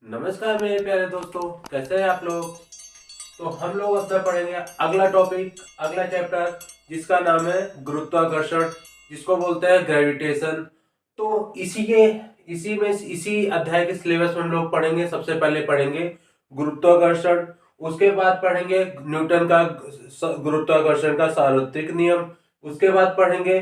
नमस्कार मेरे प्यारे दोस्तों, कैसे हैं आप लोग। तो हम लोग अपना पढ़ेंगे अगला टॉपिक, अगला चैप्टर, जिसका नाम है गुरुत्वाकर्षण, जिसको बोलते हैं ग्रेविटेशन। तो इसी अध्याय के सिलेबस में हम लोग पढ़ेंगे। सबसे पहले पढ़ेंगे गुरुत्वाकर्षण, उसके बाद पढ़ेंगे न्यूटन का गुरुत्वाकर्षण का सार्वत्रिक नियम, उसके बाद पढ़ेंगे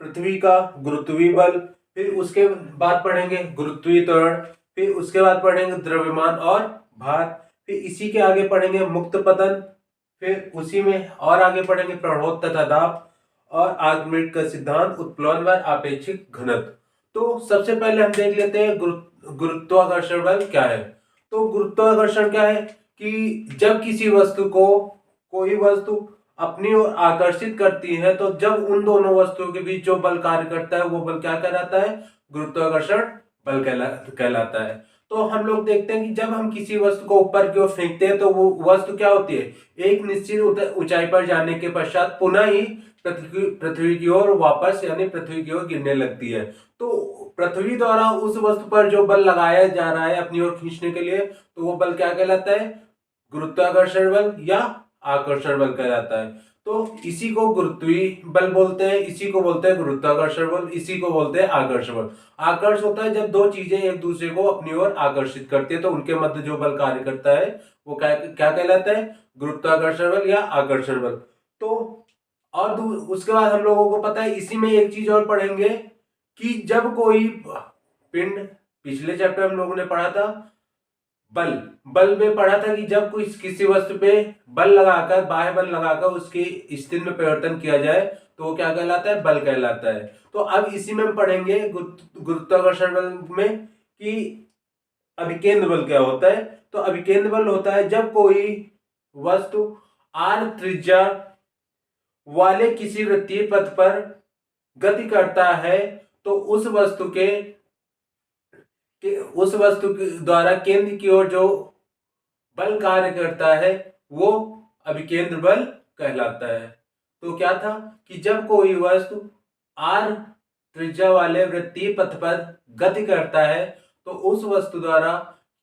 पृथ्वी का गुरुत्वीय बल, फिर उसके बाद पढ़ेंगे गुरुत्वीय त्वरण, फिर उसके बाद पढ़ेंगे द्रव्यमान और भार, फिर इसी के आगे पढ़ेंगे मुक्त पतन, फिर उसी में और आगे पढ़ेंगे प्रणोद तथा दाब और आर्किमिडीज का सिद्धांत, उत्प्लवन व आपेक्षिक घनत्व। तो सबसे पहले हम देख लेते हैं गुरुत्वाकर्षण बल क्या है। तो गुरुत्वाकर्षण क्या है कि जब किसी वस्तु को कोई वस्तु अपनी ओर आकर्षित करती है, तो जब उन दोनों वस्तुओं के बीच जो बल कार्य करता है वो बल क्या कहलाता है, गुरुत्वाकर्षण बल कहलाता है। तो हम लोग देखते हैं कि जब हम किसी वस्तु को ऊपर की ओर फेंकते हैं तो वो वस्तु क्या होती है, एक निश्चित ऊंचाई पर जाने के पश्चात पुनः ही पृथ्वी की ओर वापस यानी पृथ्वी की ओर गिरने लगती है। तो पृथ्वी द्वारा उस वस्तु पर जो बल लगाया जा रहा है अपनी ओर खींचने के लिए, तो वो बल क्या कहलाता है, गुरुत्वाकर्षण बल या आकर्षण बल कहलाता है। तो इसी को गुरुत्वीय बल बोलते हैं, इसी को बोलते हैं गुरुत्वाकर्षण बल, इसी को बोलते हैं आकर्षण बल। आकर्ष होता है जब दो चीजें एक दूसरे को अपनी ओर आकर्षित करती है, तो उनके मध्य जो बल कार्य करता है वो क्या क्या कहलाता है, गुरुत्वाकर्षण बल या आकर्षण बल। तो और उसके बाद हम लोगों को पता है, इसी में एक चीज और पढ़ेंगे कि जब कोई पिंड, पिछले चैप्टर हम लोगों ने पढ़ा था बल, बल में पढ़ा था कि जब कोई किसी वस्तु पे बल लगाकर, बाह्य बल लगाकर उसकी स्थिति में परिवर्तन किया जाए तो वो क्या कहलाता है, बल कहलाता है। तो अब इसी में हम पढ़ेंगे गुरुत्वाकर्षण बल में कि अभिकेंद्र बल क्या होता है। तो अभिकेंद्र बल होता है जब कोई वस्तु r त्रिज्या वाले किसी वृत्तीय पथ पर गति करता है, तो उस वस्तु के द्वारा केंद्र की ओर जो बल कार्य करता है वो अभिकेंद्र बल कहलाता है। तो क्या था कि जब कोई वस्तु r त्रिज्या वाले वृत्तीय पथ पर गति करता है, तो उस वस्तु द्वारा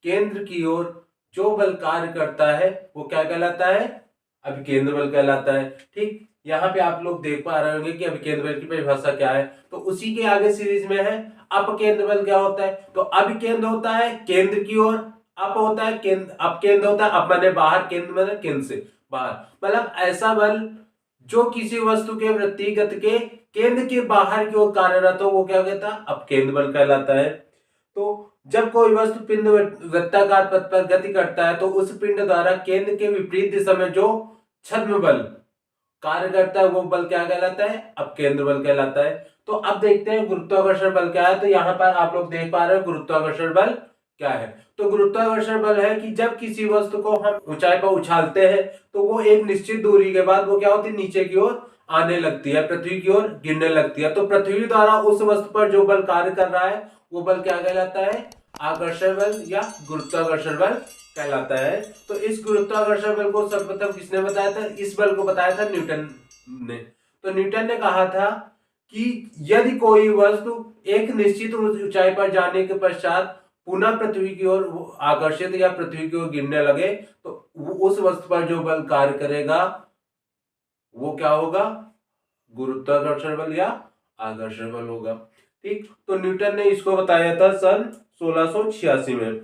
केंद्र की ओर जो बल कार्य करता है वो क्या कहलाता है, अभिकेंद्र बल कहलाता है। ठीक, यहाँ पे आप लोग देख पा रहे होंगे कि अभिकेंद्र बल की परिभाषा क्या है। तो उसी के आगे सीरीज में है अपकेंद्र बल क्या होता है। तो अभिकेंद्र होता है केंद्र की ओर, अप होता है केंद्र, अपकेंद्र होता है, अप माने बाहर, केंद्र माने केंद्र से बाहर, मतलब ऐसा बल जो किसी वस्तु के वृत्तीय गति के केंद्र के बाहर की ओर कार्यरत हो वो क्या कहता है, अपकेंद्र बल कहलाता है। तो जब कोई वस्तु पिंड वृत्ताकार पथ पर गति करता है, तो उस पिंड द्वारा केंद्र के विपरीत दिशा में जो छद्म बल कार्य करता है वो बल क्या कहलाता है, अपकेंद्र बल कहलाता है। तो अब देखते हैं गुरुत्वाकर्षण बल क्या है। तो यहाँ पर आप लोग देख पा रहे हो गुरुत्वाकर्षण बल क्या है। तो गुरुत्वाकर्षण बल है कि जब किसी वस्तु को हम ऊंचाई पर उछालते हैं तो वो एक निश्चित दूरी के बाद वो क्या होती है, नीचे की ओर आने लगती है, पृथ्वी की ओर गिरने लगती है। तो पृथ्वी द्वारा उस वस्तु पर जो बल कार्य कर रहा है वो बल क्या कहलाता है, आकर्षण बल या गुरुत्वाकर्षण बल कहलाता है। तो इस गुरुत्वाकर्षण बल को सर्वप्रथम किसने बताया था, इस बल को बताया था न्यूटन ने। तो न्यूटन ने कहा था कि यदि कोई वस्तु एक निश्चित ऊंचाई पर जाने के पश्चात पुनः पृथ्वी की ओर आकर्षित या पृथ्वी की ओर गिरने लगे, तो उस वस्तु पर जो बल कार्य करेगा वो क्या होगा, गुरुत्वाकर्षण बल या आकर्षण बल होगा। ठीक, तो न्यूटन ने इसको बताया था सन 1686 में।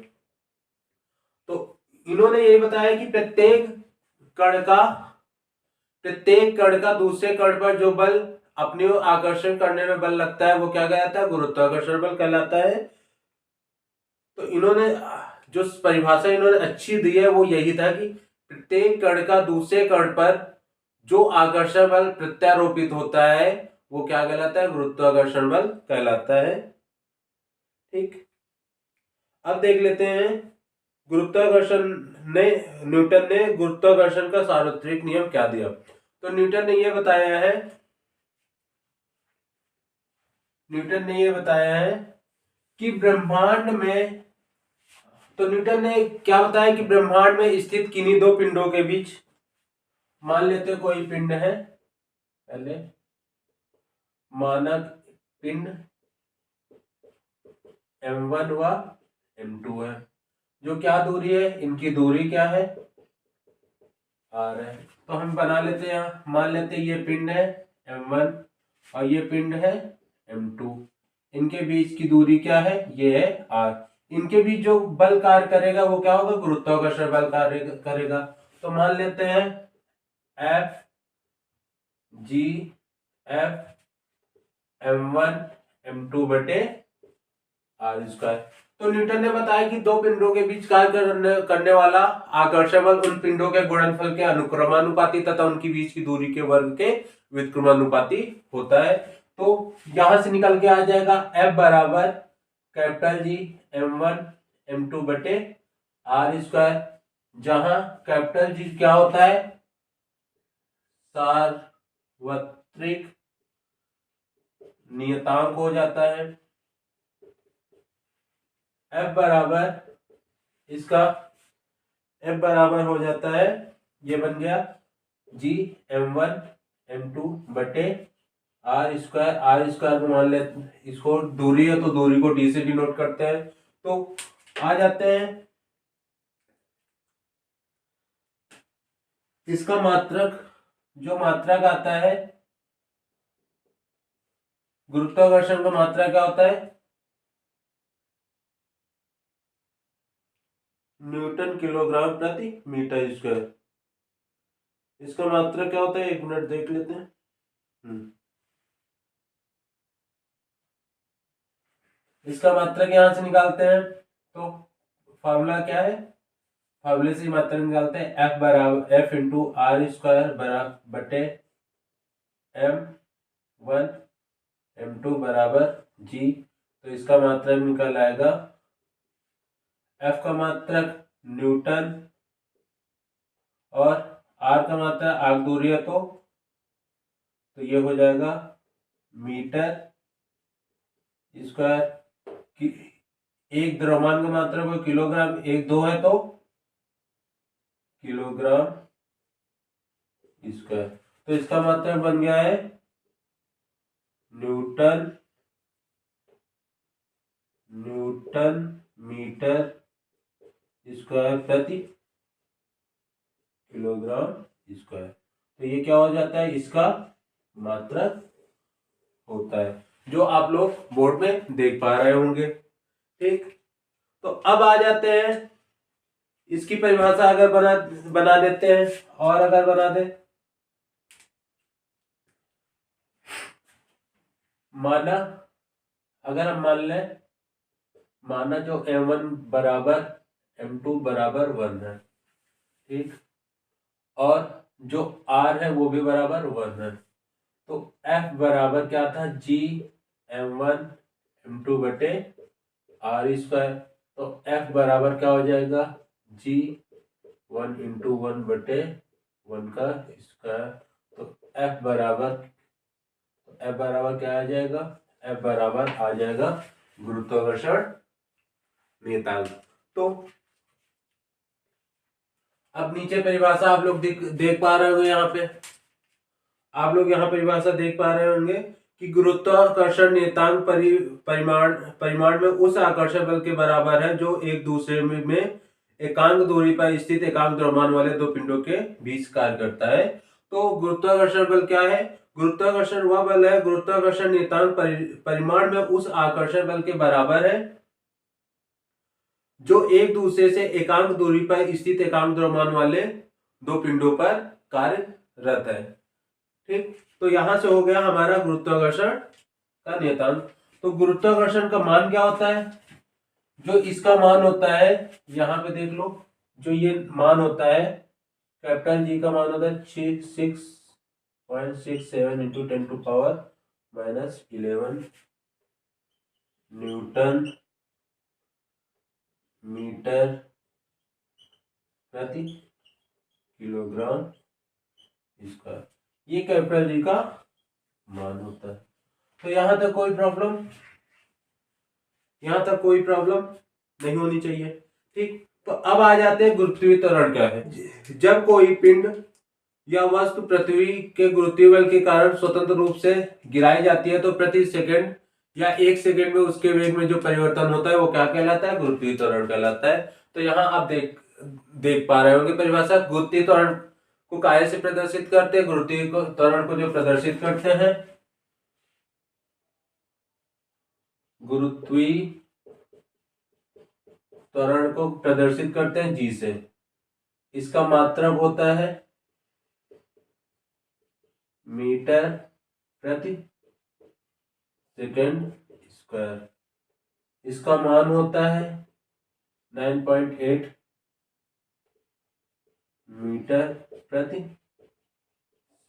तो इन्होंने ये बताया कि कण का प्रत्येक कण का दूसरे कण पर जो बल अपनी ओर आकर्षण करने में बल लगता है वो क्या कहलाता है, गुरुत्वाकर्षण बल कहलाता है। तो इन्होंने जो परिभाषा इन्होंने अच्छी दी है वो यही था कि प्रत्येक कण का दूसरे कण पर जो आकर्षण बल प्रत्यारोपित होता है वो क्या कहलाता है, गुरुत्वाकर्षण बल कहलाता है। ठीक, अब देख लेते हैं गुरुत्वाकर्षण ने न्यूटन ने गुरुत्वाकर्षण का सार्वत्रिक नियम क्या दिया। तो न्यूटन ने ये बताया है कि ब्रह्मांड में, तो न्यूटन ने क्या बताया कि ब्रह्मांड में स्थित किन्हीं दो पिंडों के बीच, मान लेते कोई पिंड है, पहले मानक पिंड m1 व m2 है। जो क्या दूरी है, इनकी दूरी क्या है, r है। तो हम बना लेते हैं, यहाँ मान लेते हैं ये पिंड है m1 और ये पिंड है m2। इनके बीच की दूरी क्या है, ये है r। इनके बीच जो बल कार्य करेगा वो क्या होगा, गुरुत्वाकर्षण बल कार्य करेगा। तो मान लेते हैं F G F m1 m2 बटे r स्क्वायर। तो न्यूटन ने बताया कि दो पिंडों के बीच कार्य करने वाला आकर्षण बल उन पिंडों के गुणनफल के अनुक्रमानुपाती तथा उनकी बीच की दूरी के वर्ग के व्युत्क्रमानुपाती होता है। तो यहां से निकल के आ जाएगा F बराबर कैपिटल G m1 m2 बटे r स्क्वायर, जहां कैपिटल G क्या होता है, सार्वत्रिक नियतांक हो जाता है। F बराबर हो जाता है, ये बन गया G m1 m2 बटे r स्क्वायर को मान लेते, इसको दूरी है तो दूरी को d से डिनोट करते हैं। तो आ जाते हैं, इसका मात्रक, जो मात्रक आता है गुरुत्वाकर्षण का मात्रक क्या होता है, न्यूटन किलोग्राम प्रति मीटर स्क्वायर। इसका मात्रक क्या होता है, एक मिनट देख लेते हैं। इसका मात्रक यहां से निकालते हैं, तो फार्मूला क्या है, फार्मूले से मात्रक निकालते हैं, F बराबर F इंटू आर स्क्वायर बराबर बटे m1 m2 बराबर G। तो इसका मात्रक निकल आएगा, F का मात्रक न्यूटन और R का मात्रक आर्क दूरी है, तो ये हो जाएगा मीटर स्क्वायर। एक द्रव्यमान का मात्रक को किलोग्राम, एक दो है तो किलोग्राम स्क्वायर। तो इसका मात्रक बन गया है न्यूटन मीटर स्क्वायर प्रति किलोग्राम स्क्वायर। तो ये क्या हो जाता है, इसका मात्रक होता है, जो आप लोग बोर्ड में देख पा रहे होंगे। ठीक, तो अब आ जाते हैं, इसकी परिभाषा अगर बना देते हैं, और अगर बना दे, माना अगर हम मान लें, माना जो m1 बराबर m2 बराबर 1 है, ठीक, और जो r है वो भी बराबर 1 है, तो F बराबर क्या था, G m1 m2 बटे r स्क्वायर। तो F बराबर क्या हो जाएगा, G 1 इंटू 1 बटे 1 का स्क्वायर। तो F बराबर क्या आ जाएगा, F बराबर आ जाएगा गुरुत्वाकर्षण नियतांक। तो अब नीचे परिभाषा आप लोग देख पा रहे होंगे, यहाँ पे आप लोग यहाँ परिभाषा देख पा रहे होंगे कि गुरुत्वाकर्षण नियतांक परिमाण में उस आकर्षण बल के बराबर है जो एक दूसरे में एकांक दूरी पर स्थित एकांक द्रव्यमान वाले दो पिंडों के बीच कार्य करता है। तो गुरुत्वाकर्षण बल क्या है, गुरुत्वाकर्षण वह बल है, गुरुत्वाकर्षण नियतांक परिमाण में उस आकर्षण बल के बराबर है जो एक दूसरे से एकांक दूरी पर स्थित एकांक द्रव्यमान वाले दो पिंडों पर कार्यरत है। ठीक, तो यहां से हो गया हमारा गुरुत्वाकर्षण का नियतांक। तो गुरुत्वाकर्षण का मान क्या होता है, जो इसका मान होता है, यहां पे देख लो, जो ये मान होता है, कैपिटल जी का मान होता है 6.67 इंटू 10⁻⁻11 न्यूटन मीटर प्रति किलोग्राम स्क्वायर, ये कैपिटल जी का मान होता है। तो यहां तक कोई प्रॉब्लम नहीं होनी चाहिए। ठीक, तो अब आ जाते हैं गुरुत्वीय त्वरण क्या है। जब कोई पिंड या वस्तु पृथ्वी के गुरुत्वीय बल के कारण स्वतंत्र रूप से गिराई जाती है तो प्रति सेकंड या 1 सेकंड में उसके वेग में जो परिवर्तन होता है वो क्या कहलाता है? गुरुत्वीय त्वरण कहलाता है। तो यहाँ आप देख पा रहे होंगे परिभाषा। गुरुत्वीय त्वरण को काय से प्रदर्शित करते हैं? गुरुत्वीय त्वरण को जो प्रदर्शित करते हैं, गुरुत्वीय त्वरण को प्रदर्शित करते हैं जी से। इसका मात्रक होता है मीटर प्रति सेकंड स्क्वायर। इसका मान होता है 9.8 मीटर प्रति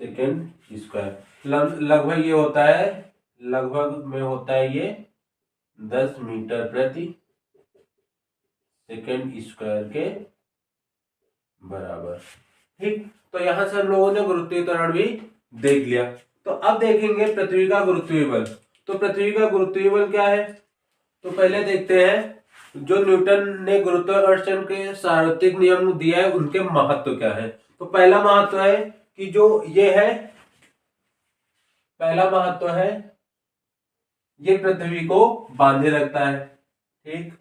सेकंड स्क्वायर। लगभग ये होता है, लगभग में होता है ये 10 मीटर प्रति सेकंड स्क्वायर के बराबर। ठीक, तो यहां से हम लोगों ने गुरुत्वीय त्वरण भी देख लिया। तो अब देखेंगे पृथ्वी का गुरुत्वीय बल। तो पृथ्वी का गुरुत्वीय बल क्या है? तो पहले देखते हैं जो न्यूटन ने गुरुत्वाकर्षण के सार्वत्रिक नियम दिया है उनके महत्व क्या है। तो पहला महत्व है कि जो ये है, पहला महत्व है ये पृथ्वी को बांधे रखता है। ठीक,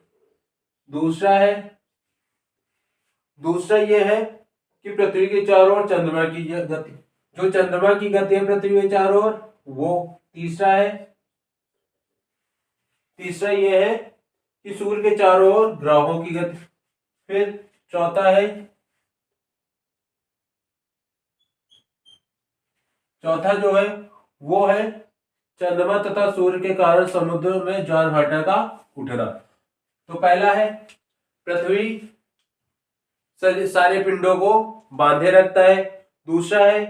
दूसरा ये है कि पृथ्वी के चारों ओर चंद्रमा की गति, जो चंद्रमा की गति है पृथ्वी के चारों ओर, वो तीसरा ये है कि सूर्य के चारों ओर ग्रहों की गति। फिर चौथा जो है वो है चंद्रमा तथा सूर्य के कारण समुद्र में ज्वार भाटा का उठना। तो पहला है पृथ्वी सारे पिंडों को बांधे रखता है। दूसरा है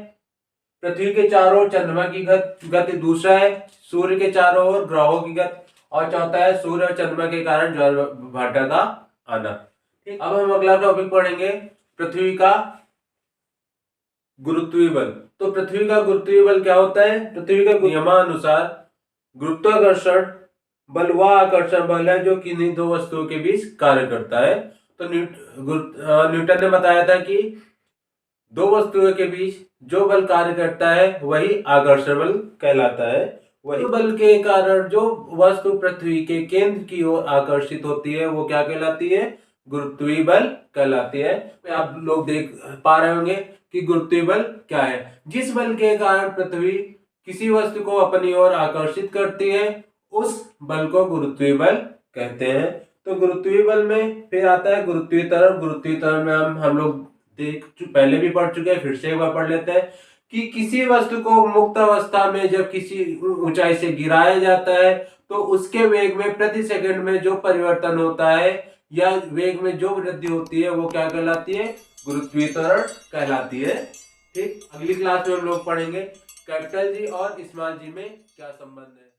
पृथ्वी के चारों ओर चंद्रमा की गति। दूसरा है सूर्य के चारों ओर ग्रहों की गति। और चौथा है सूर्य और चंद्रमा के कारण ज्वार भाटा का आना। ठीक, अब हम अगला टॉपिक पढ़ेंगे पृथ्वी का गुरुत्वीय बल। तो पृथ्वी का गुरुत्वीय बल क्या होता है? पृथ्वी का नियमानुसार गुरुत्वाकर्षण बल वह आकर्षण बल है जो किन्हीं दो वस्तुओं के बीच कार्य करता है। तो न्यूटन ने बताया था कि दो वस्तुओं के बीच जो बल कार्य करता है वही आकर्षण बल कहलाता है। वही बल के कारण जो वस्तु पृथ्वी के केंद्र की ओर आकर्षित होती है वो क्या कहलाती है? गुरुत्वीय बल कहलाती है। आप लोग देख पा रहे होंगे कि गुरुत्वीय बल क्या है। जिस बल के कारण पृथ्वी किसी वस्तु को अपनी ओर आकर्षित करती है उस बल को गुरुत्वीय बल कहते हैं। तो गुरुत्वीय बल में फिर आता है गुरुत्वीय त्वरण। गुरुत्वीय त्वरण में हम लोग पहले भी पढ़ चुके हैं, फिर से एक बार पढ़ लेते हैं कि किसी वस्तु को मुक्त अवस्था में जब किसी ऊंचाई से गिराया जाता है तो उसके वेग में प्रति सेकंड में जो परिवर्तन होता है या वेग में जो वृद्धि होती है वो क्या कहलाती है? गुरुत्वीय त्वरण कहलाती है। ठीक, अगली क्लास में हम लोग पढ़ेंगे कैपिटल जी और स्मॉल जी में क्या संबंध है।